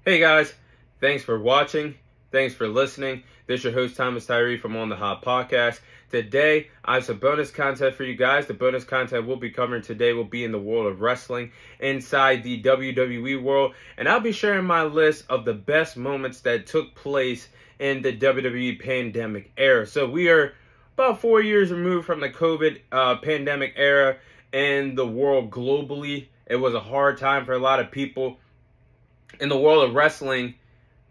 Hey guys, thanks for watching. Thanks for listening. This is your host Thomas Tyree from On the Hot Podcast. Today, I have some bonus content for you guys. The bonus content we'll be covering today will be in the world of wrestling inside the WWE world. And I'll be sharing my list of the best moments that took place in the WWE pandemic era. So we are about 4 years removed from the COVID pandemic era in the world globally. It was a hard time for a lot of people. In the world of wrestling,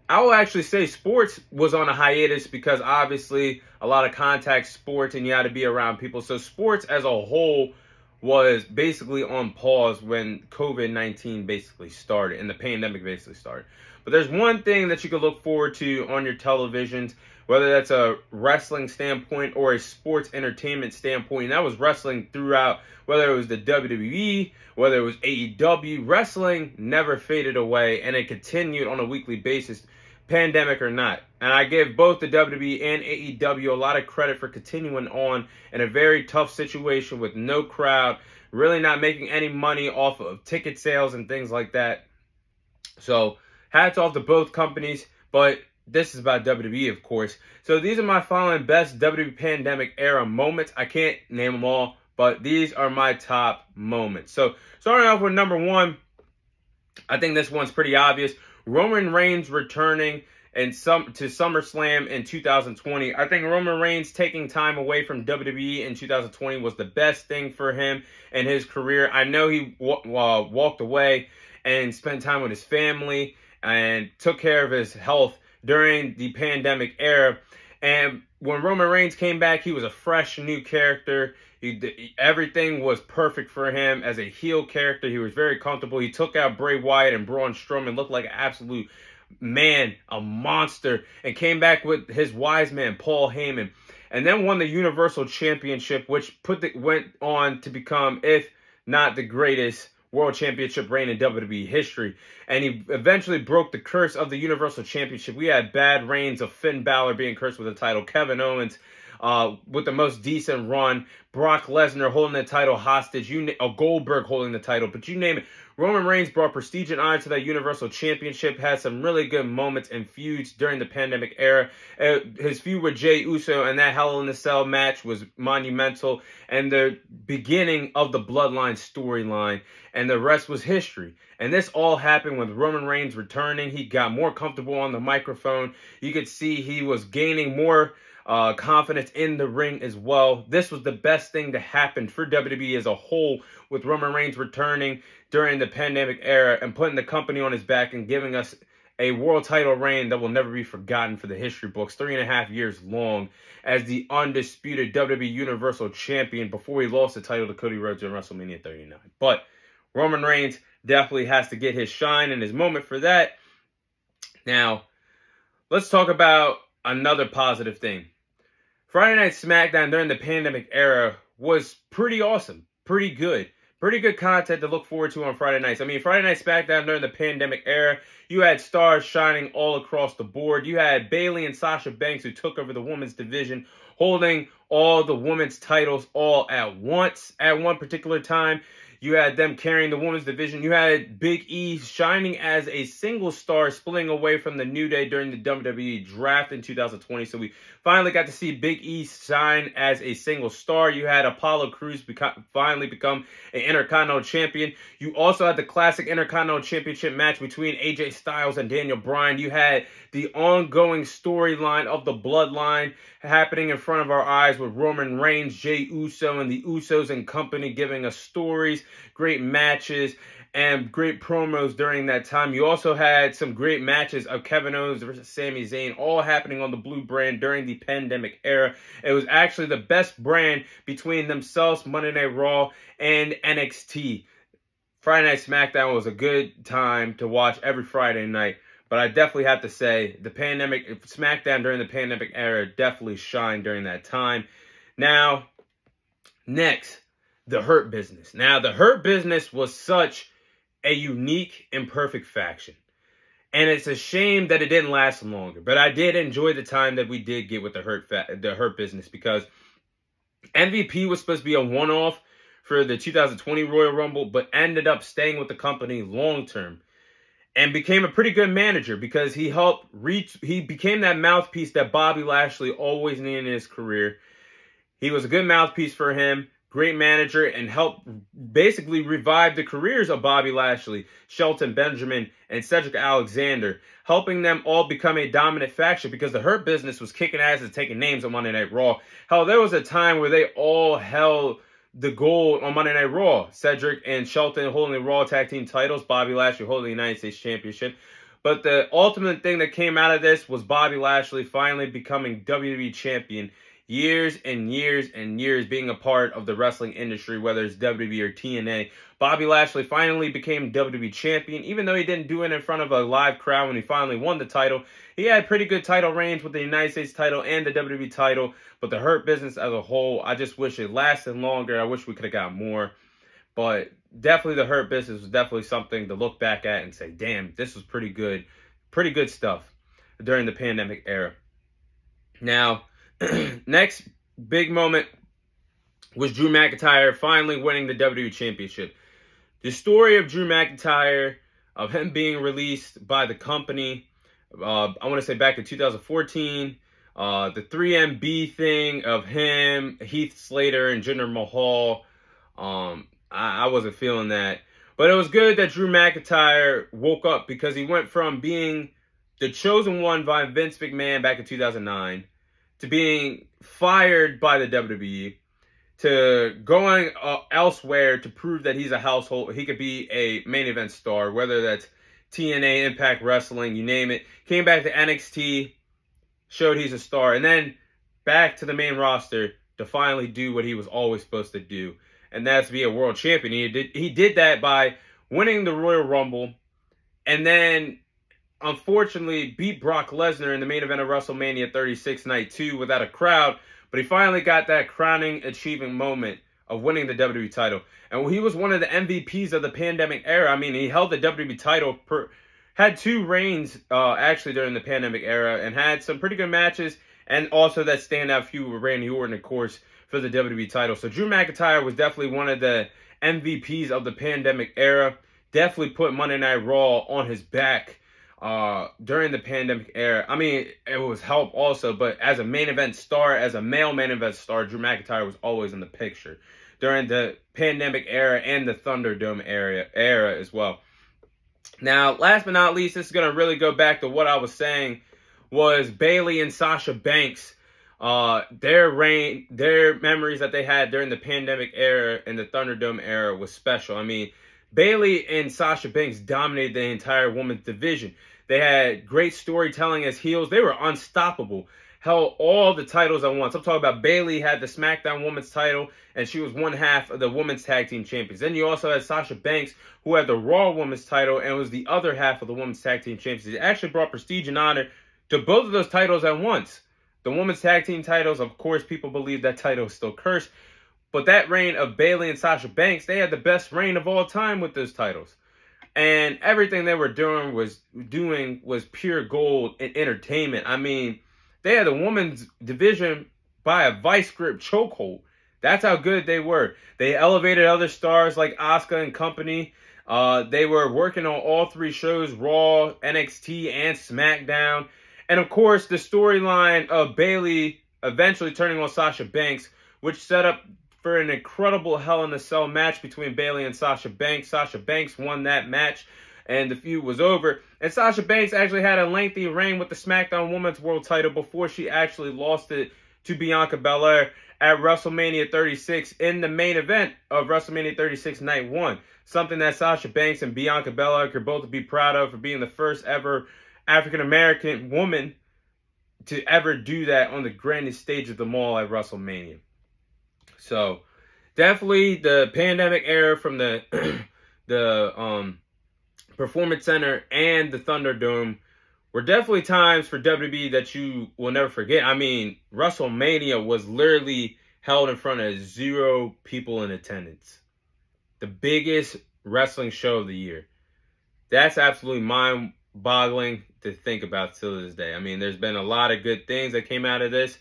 I will actually say sports was on a hiatus because obviously a lot of contact sports and you had to be around people. So sports as a whole was basically on pause when COVID-19 basically started and the pandemic basically started. But there's one thing that you can look forward to on your televisions, whether that's a wrestling standpoint or a sports entertainment standpoint. And that was wrestling throughout, whether it was the WWE, whether it was AEW. Wrestling never faded away, and it continued on a weekly basis, pandemic or not. And I give both the WWE and AEW a lot of credit for continuing on in a very tough situation with no crowd, really not making any money off of ticket sales and things like that. So hats off to both companies, but this is about WWE, of course. So these are my following best WWE pandemic era moments. I can't name them all, but these are my top moments. So starting off with number one, I think this one's pretty obvious. Roman Reigns returning to SummerSlam in 2020. I think Roman Reigns taking time away from WWE in 2020 was the best thing for him in his career. I know he walked away and spent time with his family and took care of his health during the pandemic era. And when Roman Reigns came back, he was a fresh new character. Everything was perfect for him as a heel character. He was very comfortable. He took out Bray Wyatt and Braun Strowman, looked like an absolute man, a monster, and came back with his wise man, Paul Heyman, and then won the Universal Championship, which went on to become, if not the greatest, World Championship reign in WWE history. And he eventually broke the curse of the Universal Championship. We had bad reigns of Finn Balor being cursed with the title, Kevin Owens with the most decent run, Brock Lesnar holding the title hostage, Goldberg holding the title, but you name it. Roman Reigns brought prestige and honor to that Universal Championship, had some really good moments and feuds during the pandemic era. His feud with Jey Uso and that Hell in a Cell match was monumental, and the beginning of the Bloodline storyline, and the rest was history. And this all happened with Roman Reigns returning. He got more comfortable on the microphone. You could see he was gaining more confidence in the ring as well. This was the best thing to happen for WWE as a whole, with Roman Reigns returning during the pandemic era and putting the company on his back and giving us a world title reign that will never be forgotten for the history books, 3.5 years long as the undisputed WWE Universal Champion before he lost the title to Cody Rhodes in WrestleMania 39. But Roman Reigns definitely has to get his shine and his moment for that. Now, let's talk about another positive thing. Friday Night SmackDown during the pandemic era was pretty awesome, pretty good content to look forward to on Friday nights. I mean, Friday Night SmackDown during the pandemic era, you had stars shining all across the board. You had Bayley and Sasha Banks, who took over the women's division, holding all the women's titles all at once at one particular time. You had them carrying the women's division. You had Big E shining as a single star, splitting away from the New Day during the WWE draft in 2020. So we finally got to see Big E shine as a single star. You had Apollo Crews finally become an Intercontinental Champion. You also had the classic Intercontinental Championship match between AJ Styles and Daniel Bryan. You had the ongoing storyline of the Bloodline happening in front of our eyes with Roman Reigns, Jey Uso, and the Usos and company giving us stories, great matches, and great promos during that time. You also had some great matches of Kevin Owens versus Sami Zayn, all happening on the Blue brand during the pandemic era. It was actually the best brand between themselves, Monday Night Raw, and NXT. Friday Night SmackDown was a good time to watch every Friday night. But I definitely have to say, SmackDown during the pandemic era definitely shined during that time. Now, next, the Hurt Business. Now, the Hurt Business was such a unique and perfect faction. And it's a shame that it didn't last longer. But I did enjoy the time that we did get with the Hurt Business, because MVP was supposed to be a one-off for the 2020 Royal Rumble, but ended up staying with the company long-term. and became a pretty good manager because he became that mouthpiece that Bobby Lashley always needed in his career. He was a good mouthpiece for him, great manager, and helped basically revive the careers of Bobby Lashley, Shelton Benjamin, and Cedric Alexander, helping them all become a dominant faction because the Hurt Business was kicking ass and taking names on Monday Night Raw. Hell, there was a time where they all held the gold on Monday Night Raw. Cedric and Shelton holding the Raw Tag Team titles, Bobby Lashley holding the United States Championship. But the ultimate thing that came out of this was Bobby Lashley finally becoming WWE Champion. Years and years and years being a part of the wrestling industry, whether it's WWE or TNA. Bobby Lashley finally became WWE Champion, even though he didn't do it in front of a live crowd when he finally won the title. He had pretty good title reigns with the United States title and the WWE title, but the Hurt Business as a whole, I just wish it lasted longer. I wish we could have got more, but definitely the Hurt Business was definitely something to look back at and say, damn, this was pretty good stuff during the pandemic era. Now, next big moment was Drew McIntyre finally winning the WWE Championship. The story of Drew McIntyre, of him being released by the company, I want to say back in 2014, the 3MB thing of him, Heath Slater, and Jinder Mahal, I wasn't feeling that. But it was good that Drew McIntyre woke up because he went from being the chosen one by Vince McMahon back in 2009 to being fired by the WWE, to going elsewhere to prove that he's a household, he could be a main event star, whether that's TNA, Impact Wrestling, you name it. Came back to NXT, showed he's a star, and then back to the main roster to finally do what he was always supposed to do, and that's be a world champion. He did that by winning the Royal Rumble, and then unfortunately beat Brock Lesnar in the main event of WrestleMania 36 Night 2 without a crowd, but he finally got that crowning achieving moment of winning the WWE title. And he was one of the MVPs of the pandemic era. I mean, he held the WWE title, had 2 reigns actually during the pandemic era, and had some pretty good matches, and also that standout feud with Randy Orton, of course, for the WWE title. So Drew McIntyre was definitely one of the MVPs of the pandemic era. Definitely put Monday Night Raw on his back during the pandemic era. I mean, it was help also, but as a main event star, as a male main event star, Drew McIntyre was always in the picture during the pandemic era and the Thunderdome era as well. Now, last but not least, this is going to really go back to what I was saying, was Bayley and Sasha Banks, their memories that they had during the pandemic era and the Thunderdome era was special. I mean, Bayley and Sasha Banks dominated the entire women's division. They had great storytelling as heels. They were unstoppable. Held all the titles at once. I'm talking about Bayley had the SmackDown Women's title, and she was one half of the Women's Tag Team Champions. Then you also had Sasha Banks, who had the Raw Women's title and was the other half of the Women's Tag Team Champions. It actually brought prestige and honor to both of those titles at once. The Women's Tag Team titles, of course, people believe that title is still cursed. But that reign of Bayley and Sasha Banks, they had the best reign of all time with those titles. And everything they were doing was pure gold and entertainment. I mean, they had the women's division by a vice grip chokehold. That's how good they were. They elevated other stars like Asuka and company. They were working on all 3 shows, Raw, NXT, and SmackDown. And of course, the storyline of Bayley eventually turning on Sasha Banks, which set up for an incredible Hell in a Cell match between Bayley and Sasha Banks. Sasha Banks won that match, and the feud was over. And Sasha Banks actually had a lengthy reign with the SmackDown Women's World title before she actually lost it to Bianca Belair at WrestleMania 36 in the main event of WrestleMania 36 Night 1. Something that Sasha Banks and Bianca Belair could both be proud of for being the first ever African-American woman to ever do that on the grandest stage of them all at WrestleMania. So, definitely the pandemic era from the Performance Center and the Thunderdome were definitely times for WWE that you will never forget. I mean, WrestleMania was literally held in front of 0 people in attendance. The biggest wrestling show of the year. That's absolutely mind-boggling to think about till this day. I mean, there's been a lot of good things that came out of this,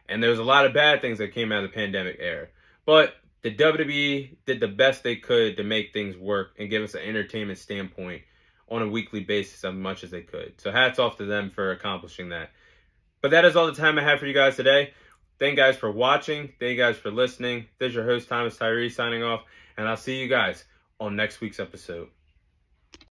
and there's a lot of bad things that came out of the pandemic era. But the WWE did the best they could to make things work and give us an entertainment standpoint on a weekly basis as much as they could. So hats off to them for accomplishing that. But that is all the time I have for you guys today. Thank you guys for watching. Thank you guys for listening. This is your host, Thomas Tyree, signing off. And I'll see you guys on next week's episode.